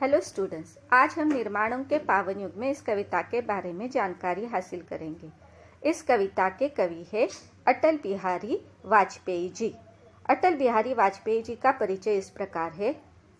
Hello students, आज हम निर्माणों के पावन युग में इस कविता के बारे में जानकारी हासिल करेंगे। इस कविता के कवि है अटल बिहारी वाजपेयी जी। अटल बिहारी वाजपेयी जी का परिचय इस प्रकार है।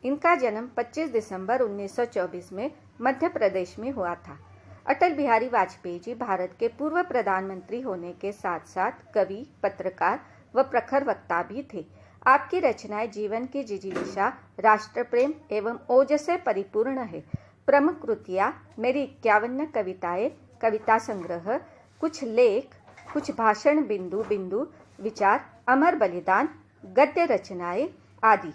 इनका जन्म 25 दिसंबर 1924 में मध्य प्रदेश में हुआ था। अटल बिहारी वाजपेयी जी भारत के पूर्व प्रधानमंत्री होने के साथ साथ कवि, पत्रकार व प्रखर वक्ता भी थे। आपकी रचनाएं जीवन की जिजीविषा, राष्ट्र प्रेम एवं ओज से परिपूर्ण है। प्रमुख कृतियां मेरी 51 कविताएं, कविता संग्रह, कुछ लेख, कुछ भाषण, बिंदु बिंदु, विचार, अमर बलिदान, गद्य रचनाएं आदि।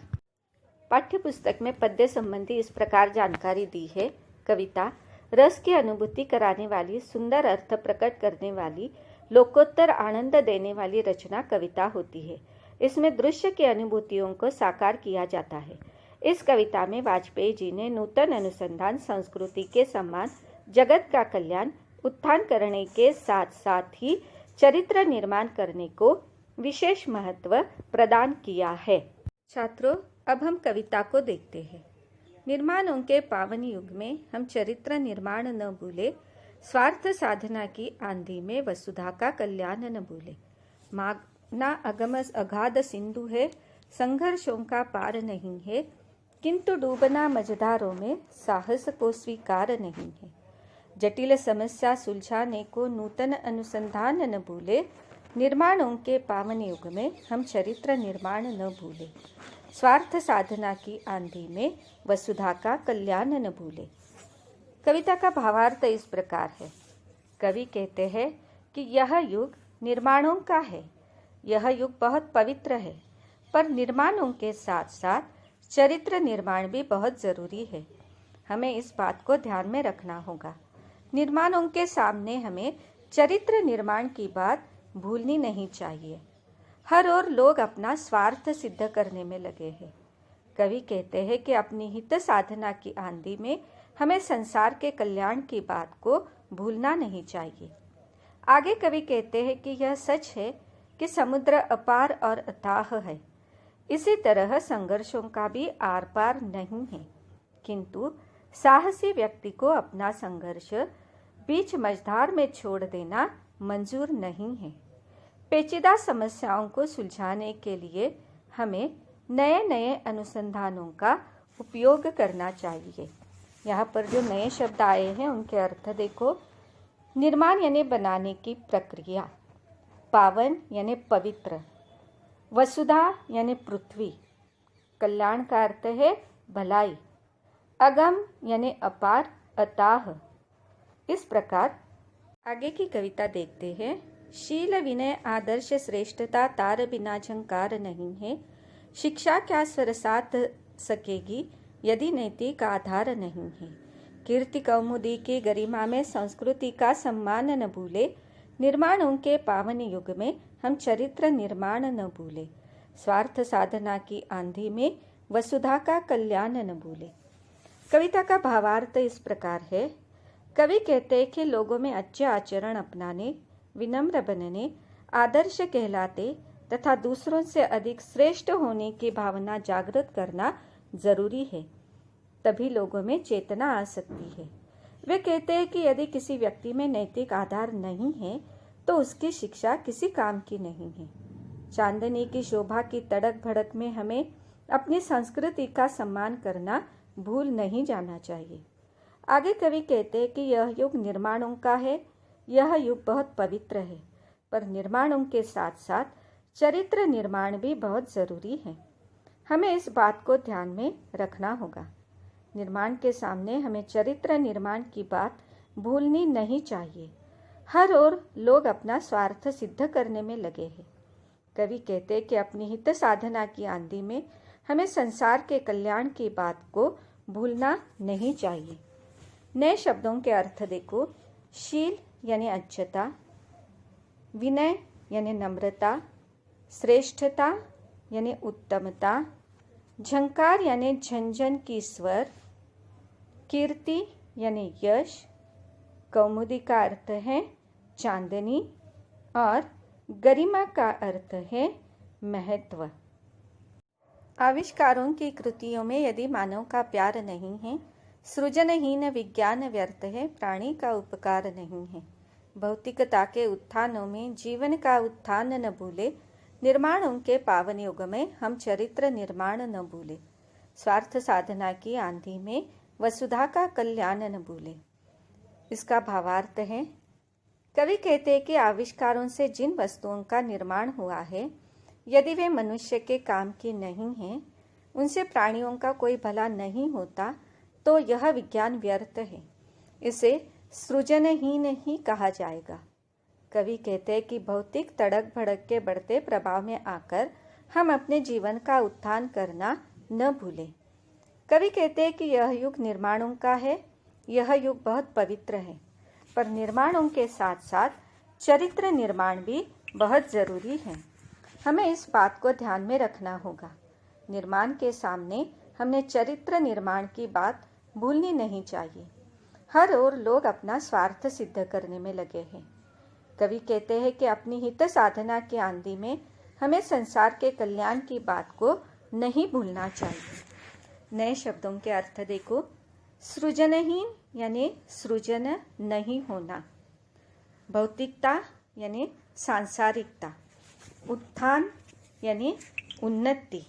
पाठ्य पुस्तक में पद्य संबंधी इस प्रकार जानकारी दी है। कविता रस की अनुभूति कराने वाली, सुंदर अर्थ प्रकट करने वाली, लोकोत्तर आनंद देने वाली रचना कविता होती है। इसमें दृश्य की अनुभूतियों को साकार किया जाता है। इस कविता में वाजपेयी जी ने नूतन अनुसंधान, संस्कृति के सम्मान, जगत का कल्याण, उत्थान करने के साथ साथ ही चरित्र निर्माण करने को विशेष महत्व प्रदान किया है। छात्रों, अब हम कविता को देखते हैं। निर्माणों के पावन युग में हम चरित्र निर्माण न भूले, स्वार्थ साधना की आंधी में वसुधा का कल्याण न भूले। मागना अगम अगाध सिंधु है, संघर्षों का पार नहीं है, किंतु डूबना मझधारों में साहस को स्वीकार नहीं है। जटिल समस्या सुलझाने को नूतन अनुसंधान न भूले, निर्माणों के पावन युग में हम चरित्र निर्माण न भूले, स्वार्थ साधना की आंधी में वसुधा का कल्याण न भूले। कविता का भावार्थ इस प्रकार है। कवि कहते हैं कि यह युग निर्माणों का है। यह युग बहुत पवित्र है, पर निर्माणों के साथ साथ चरित्र निर्माण भी बहुत जरूरी है। हमें इस बात को ध्यान में रखना होगा। निर्माणों के सामने हमें चरित्र निर्माण की बात भूलनी नहीं चाहिए। हर ओर लोग अपना स्वार्थ सिद्ध करने में लगे हैं। कवि कहते हैं कि अपनी हित साधना की आंधी में हमें संसार के कल्याण की बात को भूलना नहीं चाहिए। आगे कवि कहते हैं कि यह सच है कि समुद्र अपार और अथाह है। इसी तरह संघर्षों का भी आर पार नहीं है, किंतु साहसी व्यक्ति को अपना संघर्ष बीच मझधार में छोड़ देना मंजूर नहीं है। पेचीदा समस्याओं को सुलझाने के लिए हमें नए नए अनुसंधानों का उपयोग करना चाहिए। यहाँ पर जो नए शब्द आए हैं उनके अर्थ देखो। निर्माण यानी बनाने की प्रक्रिया, पावन यानी पवित्र, वसुधा यानी पृथ्वी, कल्याण का अर्थ है भलाई, अगम यानी अपार, अताह। इस प्रकार आगे की कविता देखते हैं। शील विनय आदर्श श्रेष्ठता तार बिना झंकार नहीं है, शिक्षा क्या स्वर साथ सकेगी यदि नैतिक आधार नहीं है। कीर्ति कौमुदी की गरिमा में संस्कृति का सम्मान न भूले, निर्माणों के पावन युग में हम चरित्र निर्माण न भूले, स्वार्थ साधना की आंधी में वसुधा का कल्याण न भूले। कविता का भावार्थ इस प्रकार है। कवि कहते हैं कि लोगों में अच्छे आचरण अपनाने, विनम्र बनने, आदर्श कहलाते तथा दूसरों से अधिक श्रेष्ठ होने की भावना जागृत करना जरूरी है। तभी लोगों में चेतना आ सकती है। वे कहते हैं कि यदि किसी व्यक्ति में नैतिक आधार नहीं है तो उसकी शिक्षा किसी काम की नहीं है। चांदनी की शोभा की तड़क भड़क में हमें अपनी संस्कृति का सम्मान करना भूल नहीं जाना चाहिए। आगे कवि कहते हैं कि यह युग निर्माणों का है। यह युग बहुत पवित्र है, पर निर्माणों के साथ साथ चरित्र निर्माण भी बहुत जरूरी है। हमें इस बात को ध्यान में रखना होगा। निर्माण के सामने हमें चरित्र निर्माण की बात भूलनी नहीं चाहिए। हर ओर लोग अपना स्वार्थ सिद्ध करने में लगे हैं। कवि कहते हैं कि अपनी हित साधना की आंधी में हमें संसार के कल्याण की बात को भूलना नहीं चाहिए। नए शब्दों के अर्थ देखो। शील यानी अच्छता, विनय यानी नम्रता, श्रेष्ठता यानी उत्तमता, झंकार यानी झंझन की स्वर, कीर्ति यानी यश, कौमुदी का अर्थ है चांदनी और गरिमा का अर्थ है महत्व। आविष्कारों की कृतियों में यदि मानव का प्यार नहीं है सृजनहीन विज्ञान व्यर्थ है, प्राणी का उपकार नहीं है। भौतिकता के उत्थानों में जीवन का उत्थान न भूले, निर्माणों के पावन युग में हम चरित्र निर्माण न भूले। स्वार्थ साधना की आंधी में वसुधा का कल्याण न भूले। इसका भावार्थ है, कवि कहते हैं कि आविष्कारों से जिन वस्तुओं का निर्माण हुआ है, यदि वे मनुष्य के काम की नहीं हैं, उनसे प्राणियों का कोई भला नहीं होता, तो यह विज्ञान व्यर्थ है। इसे सृजनहीन ही कहा जाएगा। कवि कहते हैं कि भौतिक तड़क भड़क के बढ़ते प्रभाव में आकर हम अपने जीवन का उत्थान करना न भूलें। कवि कहते हैं कि यह युग निर्माणों का है, यह युग बहुत पवित्र है, पर निर्माणों के साथ साथ चरित्र निर्माण भी बहुत ज़रूरी है। हमें इस बात को ध्यान में रखना होगा। निर्माण के सामने हमने चरित्र निर्माण की बात भूलनी नहीं चाहिए। हर ओर लोग अपना स्वार्थ सिद्ध करने में लगे हैं। कवि कहते हैं कि अपनी हित साधना की आंधी में हमें संसार के कल्याण की बात को नहीं भूलना चाहिए। नए शब्दों के अर्थ देखो। सृजनहीन यानी सृजन नहीं होना, भौतिकता यानी सांसारिकता, उत्थान यानी उन्नति,